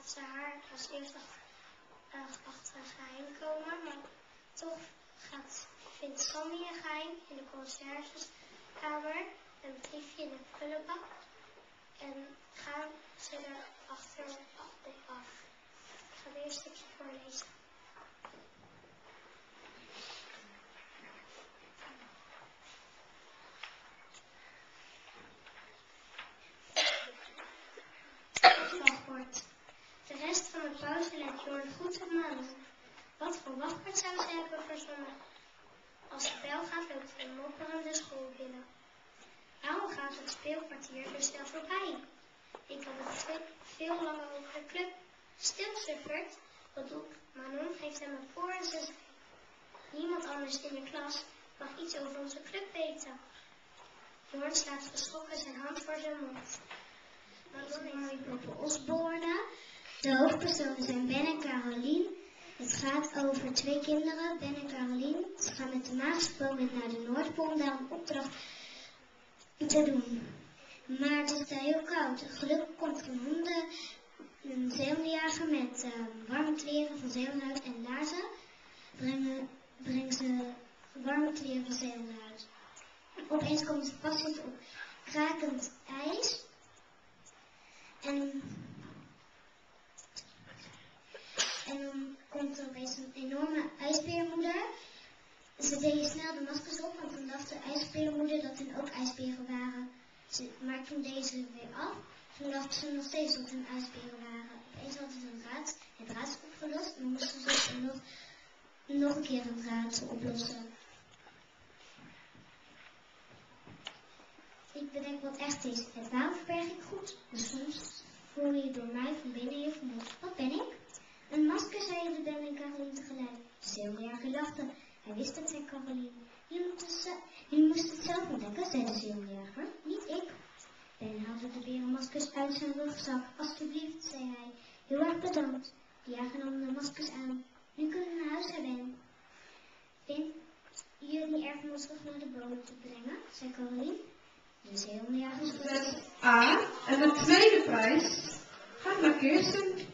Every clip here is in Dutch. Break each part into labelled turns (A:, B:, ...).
A: gaat ze haar als eerste achter een geheim komen, maar toch vindt Sammy een geheim in de conciërgeskamer, een briefje in de prullenbak en gaan ze er achter af. Ik ga weer een stukje voorlezen. Wachtwoord. De rest van de pauze let Jorn goed op Manu. Wat voor wachtwoord zou ze hebben verzonnen? Als de bel gaat, loopt hij mopperend de school binnen. Waarom gaat het speelkwartier dus snel voorbij? Ik had het veel langer over de club. Stil, suffert. Wat doet Manon? Heeft hem een voor en ze. Niemand anders in de klas mag iets over onze club weten. Jorn slaat geschrokken zijn hand voor zijn mond. Manon heeft Poppe Osborne. De hoofdpersonen zijn Ben en Carolien. Het gaat over 2 kinderen, Ben en Carolien. Ze gaan met de magische boot naar de Noordpool om daar een opdracht te doen. Maar het is daar heel koud. Gelukkig komt er een zeehondenjager met warme kleren van zeehondenhuid en laarzen. Brengen ze warme kleren van zeehondenhuid. Opeens komen ze vast op krakend ijs. En dan komt er opeens een enorme ijsbeermoeder. Ze deden snel de maskers op, want toen dacht de ijsbeermoeder dat er ook ijsberen waren. Maar toen deden ze het weer af. Toen dachten ze nog steeds dat er ijsberen waren. Opeens hadden ze het raadsel opgelost en moesten ze nog een keer het raadsel oplossen. Ik bedenk wat echt is. Het waarom verberg ik goed. Dus soms voel je door mij van binnen je vermoed. Wat ben ik? Een masker, zeiden Ben en Carolien tegelijk. De zeehondenjager lachte. Hij wist het, zei Carolien. Je moest het zelf ontdekken, zei de zeehondenjager. Niet ik. Ben haalde de berenmaskers uit zijn rugzak. Alsjeblieft, zei hij. Heel erg bedankt. De jager nam de maskers aan. Nu kunnen we naar huis, zei Ben. Vind je het niet erg om ons terug naar de boot te brengen, zei Carolien. De zeehondenjager schudde.
B: A. En de tweede prijs gaat naar Kirsten.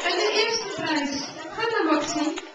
B: En de eerste prijs gaat naar Maxie.